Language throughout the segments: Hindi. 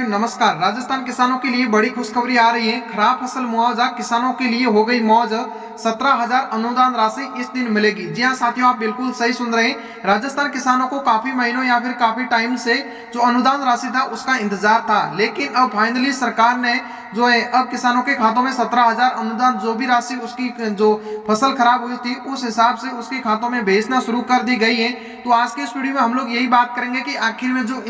साथियों नमस्कार। राजस्थान किसानों के लिए बड़ी खुशखबरी आ रही है। खराब फसल मुआवजा किसानों के लिए हो गई मौज। 17,000 अनुदान राशि इस दिन मिलेगी। जी हाँ साथियों, आप बिल्कुल सही सुन रहे हैं। राजस्थान किसानों को काफी महीनों या फिर काफी टाइम से जो अनुदान राशि था उसका इंतजार था, लेकिन अब फाइनली सरकार ने जो है अब किसानों के खातों में 17,000 अनुदान जो भी राशि उसकी जो फसल खराब हुई थी उस हिसाब से उसके खातों में भेजना शुरू कर दी गई है। तो आज के इस वीडियो में हम लोग यही बात करेंगे कि आखिर में जो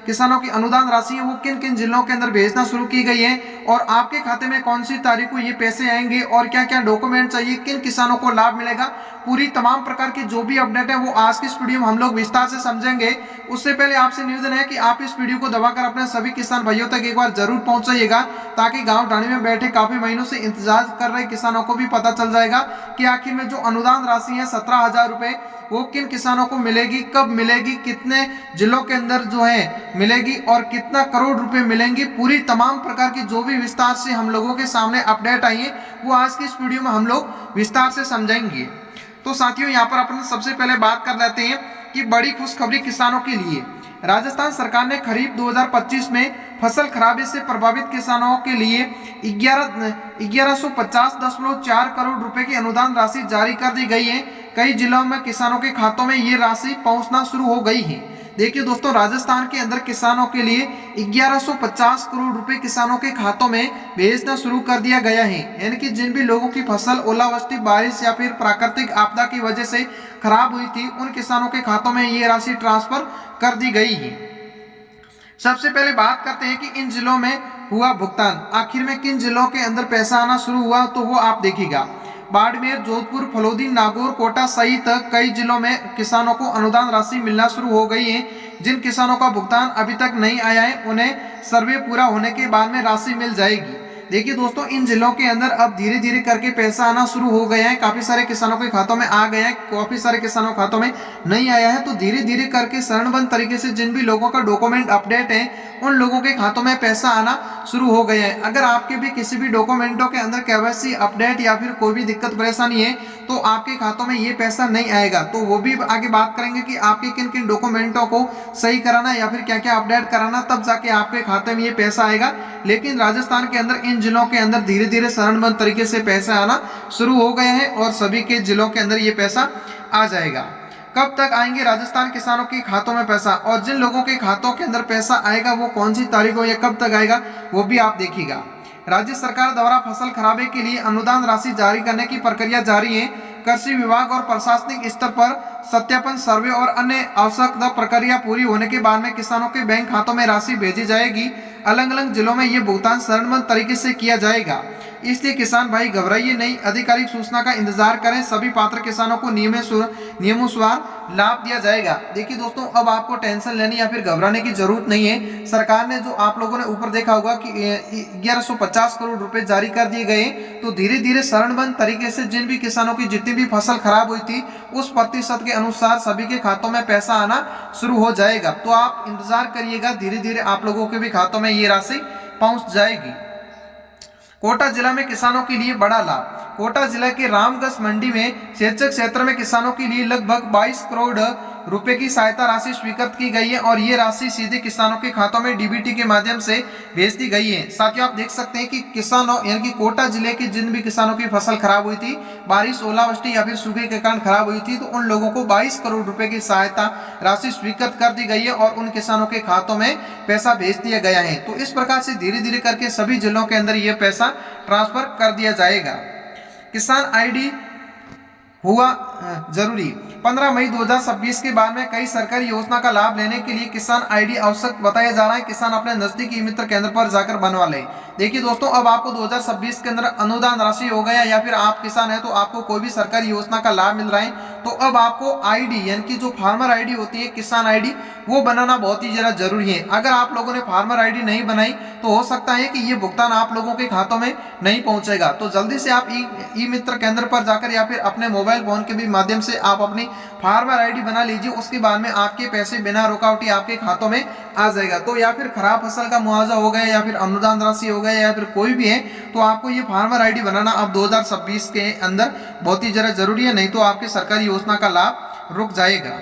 किसानों की अनुदान राशि है वो किन किन जिलों के अंदर भेजना शुरू की गई है और आपके खाते में कौन सी तारीख को ये पैसे आएंगे और क्या क्या डॉक्यूमेंट चाहिए, किन किसानों को लाभ मिलेगा, पूरी तमाम प्रकार की जो भी अपडेट है वो आज की इस वीडियो में हम लोग विस्तार से समझेंगे। उससे पहले आपसे निवेदन है कि आप इस वीडियो को दबाकर अपने सभी किसान भाइयों तक एक बार जरूर पहुंचाइएगा, ताकि गांव ढाणी में बैठे काफी महीनों से इंतजार कर रहे किसानों को भी पता चल जाएगा कि आखिर में जो अनुदान राशि है 17,000 रुपए वो किन किसानों को मिलेगी, कब मिलेगी, कितने जिलों के अंदर जो है मिलेगी और कितना करोड़ रुपए मिलेंगे। पूरी तमाम प्रकार की जो भी विस्तार से हम लोगों के सामने अपडेट आई है वो आज की इस वीडियो में हम लोग विस्तार से समझेंगे। तो साथियों यहाँ पर अपन सबसे पहले बात कर लेते हैं कि बड़ी खुशखबरी किसानों के लिए। राजस्थान सरकार ने खरीफ 2025 में फसल खराबी से प्रभावित किसानों के लिए 1150.4 करोड़ रुपए की अनुदान राशि जारी कर दी गई है। कई जिलों में किसानों के खातों में ये राशि पहुंचना शुरू हो गई है। देखिए दोस्तों, राजस्थान के अंदर किसानों के लिए 1150 करोड़ रुपए किसानों के खातों में भेजना शुरू कर दिया गया है। यानी कि जिन भी लोगों की फसल ओलावृष्टि, बारिश या फिर प्राकृतिक आपदा की वजह से खराब हुई थी उन किसानों के खातों में ये राशि ट्रांसफर कर दी गई है। सबसे पहले बात करते हैं कि इन जिलों में हुआ भुगतान। आखिर में किन जिलों के अंदर पैसा आना शुरू हुआ तो वो आप देखिएगा। बाड़मेर, जोधपुर, फलोदी, नागौर, कोटा सहित कई जिलों में किसानों को अनुदान राशि मिलना शुरू हो गई है। जिन किसानों का भुगतान अभी तक नहीं आया है उन्हें सर्वे पूरा होने के बाद में राशि मिल जाएगी। देखिए दोस्तों, इन जिलों के अंदर अब धीरे धीरे करके पैसा आना शुरू हो गया है। काफी सारे किसानों के खातों में आ गया है, काफी सारे किसानों के खातों में नहीं आया है। तो धीरे धीरे करके चरणबद्ध तरीके से जिन भी लोगों का डॉक्यूमेंट अपडेट है उन लोगों के खातों में पैसा आना शुरू हो गया है। अगर आपके भी किसी भी डॉक्यूमेंटों के अंदर केवाईसी अपडेट या फिर कोई भी दिक्कत परेशानी है तो आपके खातों में ये पैसा नहीं आएगा। तो वो भी आगे बात करेंगे कि आपके किन किन डॉक्यूमेंटों को सही कराना या फिर क्या क्या अपडेट कराना, तब जाके आपके खाते में ये पैसा आएगा। लेकिन राजस्थान के अंदर इन जिलों के अंदर धीरे धीरे चरणबद्ध तरीके से पैसा आना शुरू हो गए हैं और सभी के जिलों के अंदर ये पैसा आ जाएगा। कब तक आएंगे राजस्थान किसानों के खातों में पैसा और जिन लोगों के खातों के अंदर पैसा आएगा वो कौन सी तारीख को या कब तक आएगा वो भी आप देखिएगा। राज्य सरकार द्वारा फसल खराबे के लिए अनुदान राशि जारी करने की प्रक्रिया जारी है। कृषि विभाग और प्रशासनिक स्तर पर सत्यापन, सर्वे और अन्य आवश्यक प्रक्रिया पूरी होने के बाद में किसानों के बैंक खातों में राशि भेजी जाएगी। अलग अलग जिलों में ये भुगतान चरणबद्ध तरीके से किया जाएगा, इसलिए किसान भाई घबराइए नहीं, आधिकारिक सूचना का इंतजार करें। सभी पात्र किसानों को नियमानुसार लाभ दिया जाएगा। देखिए दोस्तों, अब आपको टेंशन लेने या फिर घबराने की जरूरत नहीं है। सरकार ने जो आप लोगों ने ऊपर देखा होगा कि 1150 करोड़ रुपए जारी कर दिए गए, तो धीरे धीरे चरणबद्ध तरीके से जिन भी किसानों की जितनी भी फसल खराब हुई थी उस प्रतिशत के अनुसार सभी के खातों में पैसा आना शुरू हो जाएगा। तो आप इंतजार करिएगा, धीरे धीरे आप लोगों के भी खातों में ये राशि पहुंच जाएगी। कोटा जिला में किसानों के लिए बड़ा लाभ। कोटा जिला के रामगढ़ मंडी में सिंचाई क्षेत्र में किसानों के लिए लगभग 22 करोड़ रुपए की सहायता राशि स्वीकृत की गई है और ये राशि सीधे किसानों के खातों में डीबीटी के माध्यम से भेज दी गई है। साथियों, आप देख सकते हैं कि किसानों यानी कि कोटा जिले के जिन भी किसानों की फसल खराब हुई थी, बारिश, ओलावृष्टि या फिर सूखे के कारण खराब हुई थी, तो उन लोगों को 22 करोड़ रुपए की सहायता राशि स्वीकृत कर दी गई है और उन किसानों के खातों में पैसा भेज दिया गया है। तो इस प्रकार से धीरे धीरे करके सभी जिलों के अंदर यह पैसा ट्रांसफर कर दिया जाएगा। किसान आईडी हुआ जरूरी। 15 मई 2026 के बाद में कई सरकारी योजना का लाभ लेने के लिए किसान आईडी आवश्यक बताया जा रहा है। किसान अपने नजदीकी मित्र केंद्र पर जाकर बनवा ले। देखिए दोस्तों, अब आपको 2026 के अंदर अनुदान राशि हो गया या फिर आप किसान है तो आपको कोई भी सरकारी योजना का लाभ मिल रहा है, तो अब आपको आईडी यानी कि जो फार्मर आईडी होती है, किसान आईडी, वो बनाना बहुत ही ज्यादा जरूरी है। अगर आप लोगों ने फार्मर आईडी नहीं बनाई तो हो सकता है कि ये भुगतान आप लोगों के खातों में नहीं पहुंचेगा। तो जल्दी से आप ई मित्र केंद्र पर जाकर या फिर अपने मोबाइल फोन के भी माध्यम से आप अपनी फार्मर आईडी बना लीजिए। उसके बाद में आपके पैसे बिना रुकावटी आपके खातों में आ जाएगा। तो या फिर खराब फसल का मुआवजा हो गया या फिर अनुदान राशि हो गया या फिर कोई भी है, तो आपको ये फार्मर आईडी बनाना अब 2026 के अंदर बहुत ही जरूरी है, नहीं तो आपके सरकारी योजना का लाभ रुक जाएगा।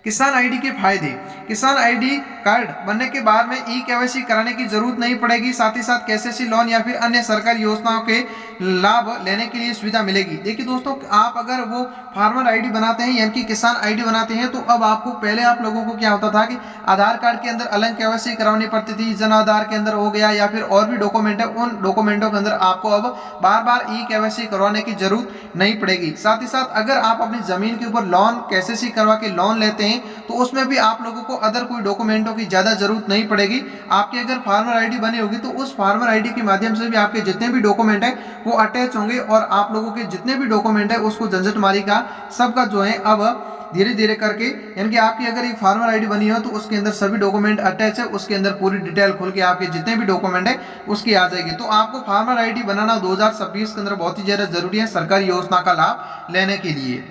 किसान आईडी के फायदे। किसान आईडी कार्ड बनने के बाद में ई-केवाईसी कराने की जरूरत नहीं पड़ेगी। साथ ही साथ केसीसी लोन या फिर अन्य सरकारी योजनाओं के लाभ लेने के लिए सुविधा मिलेगी। देखिए दोस्तों, आप अगर वो फार्मर आईडी बनाते हैं यानी कि किसान आईडी बनाते हैं, तो अब आपको पहले आप लोगों को क्या होता था कि आधार कार्ड के अंदर अलग केवाईसी करवानी पड़ती थी, जन आधार के अंदर हो गया या फिर और भी डॉक्यूमेंट है, उन डॉक्यूमेंटों के अंदर आपको अब बार बार ई-केवाईसी करवाने की जरूरत नहीं पड़ेगी। साथ ही साथ अगर आप अपनी जमीन के ऊपर लोन केसीसी करवा के लोन लेते हैं तो उसमें भी आप लोगों को अदर कोई डॉक्यूमेंटों की ज्यादा जरूरत नहीं पड़ेगी। आपकी अगर फार्मर आईडी बनी होगी तो उस फार्मर आईडी के माध्यम से भी आपके जितने भी डॉक्यूमेंट है वो अटैच होंगे और आप लोगों के जितने भी डॉक्यूमेंट है उसको झंझटमारी का सबका जो है अब धीरे धीरे करके, यानी कि आपकी अगर एक फार्मर आईडी बनी हो तो उसके अंदर सभी डॉक्यूमेंट अटैच है, उसके अंदर पूरी डिटेल खोल के आपके जितने भी डॉक्यूमेंट है उसकी आ जाएगी। तो आपको फार्मर आईडी बनाना 2026 के अंदर बहुत ही ज्यादा जरूरी है सरकारी योजना का लाभ लेने के लिए।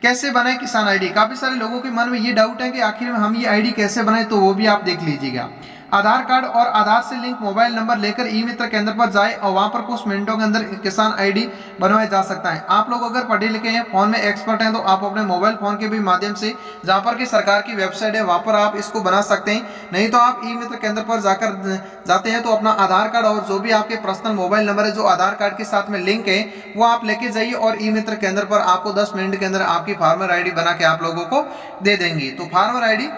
कैसे बनाए किसान आईडी? काफी सारे लोगों के मन में ये डाउट है कि आखिर में हम ये आईडी कैसे बनाए, तो वो भी आप देख लीजिएगा। आधार कार्ड और आधार से लिंक मोबाइल नंबर लेकर ई मित्र केंद्र पर जाए और वहां पर कुछ मिनटों के अंदर किसान आईडी बनवाया जा सकता है। आप लोग अगर पढ़े लिखे हैं, फोन में एक्सपर्ट हैं, तो आप अपने मोबाइल फोन के भी माध्यम से जहां पर की सरकार की वेबसाइट है वहां पर आप इसको बना सकते हैं। नहीं तो आप ई मित्र केंद्र पर जाते हैं तो अपना आधार कार्ड और जो भी आपके पर्सनल मोबाइल नंबर है जो आधार कार्ड के साथ में लिंक है वो आप लेके जाइए और ई मित्र केंद्र पर आपको 10 मिनट के अंदर आपकी फार्मर आईडी बना के आप लोगों को दे देंगे। तो फार्मर आईडी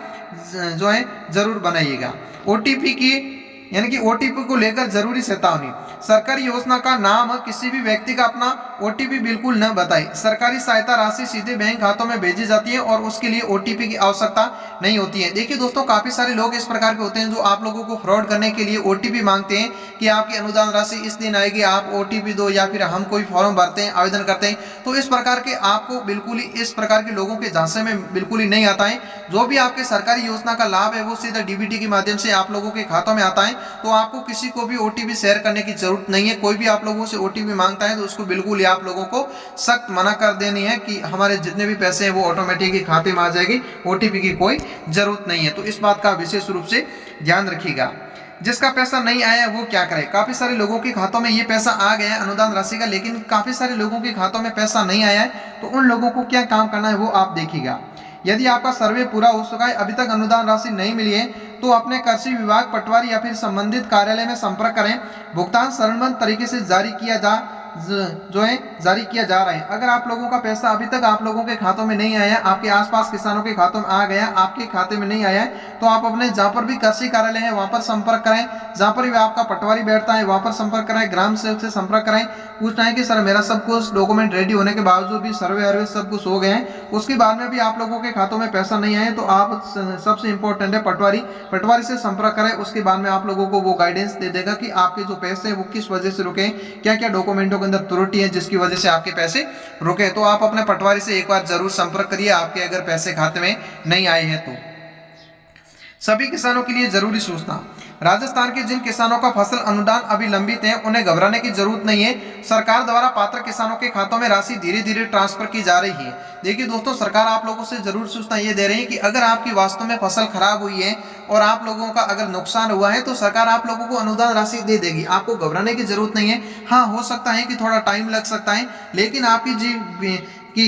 जो है जरूर बनाइएगा। ओटीपी की यानी कि ओटीपी को लेकर जरूरी चेतावनी। सरकारी योजना का नाम किसी भी व्यक्ति का अपना ओटीपी बिल्कुल न बताएं। सरकारी सहायता राशि सीधे बैंक खातों में भेजी जाती है और उसके लिए ओटीपी की आवश्यकता नहीं होती है। देखिए दोस्तों, काफी सारे लोग इस प्रकार के होते हैं जो आप लोगों को फ्रॉड करने के लिए ओटीपी मांगते हैं कि आपकी अनुदान राशि इस दिन आएगी, आप ओटीपी दो, या फिर हम कोई फॉर्म भरते हैं, आवेदन करते हैं। तो इस प्रकार के आपको बिल्कुल ही इस प्रकार के लोगों के झांसे में बिल्कुल ही नहीं आता है। जो भी आपके सरकारी योजना का लाभ है वो सीधा डीबीटी के माध्यम से आप लोगों के खातों में आता है। तो आपको किसी को भी ओटीपी शेयर करने की जरूरत नहीं है। कोई भी आप लोगों से ओटीपी मांगता है तो उसको बिल्कुल ही आप लोगों को सख्त मना कर देनी है कि हमारे जितने भी पैसे हैं वो ऑटोमेटिक खाते में आ जाएगी, ओटीपी की कोई जरूरत नहीं है। तो इस बात का विशेष रूप से ध्यान रखिएगा। जिसका पैसा नहीं आया वो क्या करे? काफी सारे लोगों के खातों में ये पैसा आ गया है अनुदान राशि का, लेकिन काफी सारे लोगों के खातों में पैसा नहीं आया है। तो उन लोगों को क्या काम करना है वो आप देखिएगा। यदि आपका सर्वे पूरा हो चुका है, अभी तक अनुदान राशि नहीं मिली है, तो अपने कृषि विभाग, पटवारी या फिर संबंधित कार्यालय में संपर्क करें। भुगतान चरणबद्ध तरीके से जारी किया जा रहा है। अगर आप लोगों का पैसा अभी तक आप लोगों के खातों में नहीं आया, आपके आसपास किसानों के खातों में आ गया, आपके खाते में नहीं आया है, तो आप अपने जहां पर भी कृषि कार्यालय है वहां पर संपर्क करें। जहां पर भी आपका पटवारी बैठता है वहां पर संपर्क करें, ग्राम सेवक से संपर्क करें। पूछना है कि सर मेरा सब कुछ डॉक्यूमेंट रेडी होने के बावजूद भी सर्वे सब कुछ हो गए हैं, उसके बाद में भी आप लोगों के खातों में पैसा नहीं आया, तो आप सबसे इंपॉर्टेंट है पटवारी से संपर्क करें। उसके बाद में आप लोगों को वो गाइडेंस दे देगा कि आपके जो पैसे हैं वो किस वजह से रुके, क्या क्या डॉक्यूमेंटों के अंदर त्रुटि है जिसकी वजह से आपके पैसे रुके। तो आप अपने पटवारी से एक बार जरूर संपर्क करिए, आपके अगर पैसे खाते में नहीं आए हैं तो। सभी किसानों के लिए जरूरी सूचना। राजस्थान के जिन किसानों का फसल अनुदान अभी लंबित है उन्हें घबराने की जरूरत नहीं है। सरकार द्वारा पात्र किसानों के खातों में राशि धीरे धीरे ट्रांसफर की जा रही है। देखिए दोस्तों, सरकार आप लोगों से जरूर सूचना ये दे रही है कि अगर आपकी वास्तव में फसल खराब हुई है और आप लोगों का अगर नुकसान हुआ है तो सरकार आप लोगों को अनुदान राशि दे देगी। आपको घबराने की जरूरत नहीं है। हाँ, हो सकता है कि थोड़ा टाइम लग सकता है, लेकिन आपकी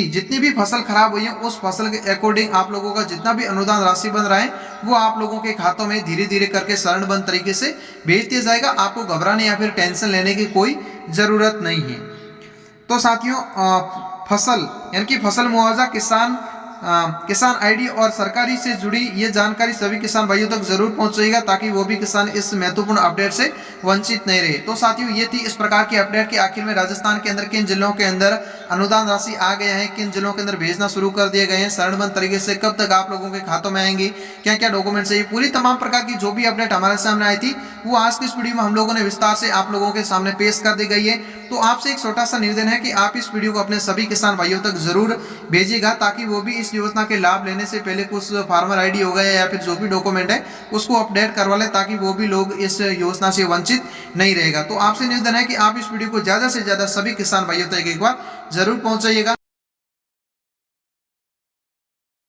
जितनी भी फसल खराब हुई है उस फसल के अकॉर्डिंग आप लोगों का जितना भी अनुदान राशि बन रहा है वो आप लोगों के खातों में धीरे धीरे करके चरणबद्ध तरीके से भेज दिया जाएगा। आपको घबराने या फिर टेंशन लेने की कोई जरूरत नहीं है। तो साथियों, फसल यानी कि फसल मुआवजा, किसान आईडी और सरकारी से जुड़ी ये जानकारी सभी किसान भाइयों तक जरूर पहुंचाइएगा ताकि वो भी किसान इस महत्वपूर्ण अपडेट से वंचित नहीं रहे। तो साथियों, ये थी इस प्रकार की अपडेट कि आखिर में राजस्थान के अंदर किन जिलों के अंदर अनुदान राशि आ गया है, किन जिलों के अंदर भेजना शुरू कर दिए गए हैं, चरणबद्ध तरीके से कब तक आप लोगों के खातों में आएंगे, क्या क्या डॉक्यूमेंट चाहिए, पूरी तमाम प्रकार की जो भी अपडेट हमारे सामने आई थी वो आज की इस वीडियो में हम लोगों ने विस्तार से आप लोगों के सामने पेश कर दी गई है। तो आपसे एक छोटा सा निवेदन है कि आप इस वीडियो को अपने सभी किसान भाइयों तक जरूर भेजिएगा ताकि वो भी इस योजना के लाभ लेने से पहले कुछ फार्मर आईडी हो गया या फिर जो भी डॉक्यूमेंट है उसको अपडेट करवा ले ताकि वो भी लोग इस योजना से वंचित नहीं रहेगा। तो आपसे निवेदन है कि आप इस वीडियो को ज्यादा से ज्यादा सभी किसान भाइयों तक एक बार जरूर पहुंचाइएगा।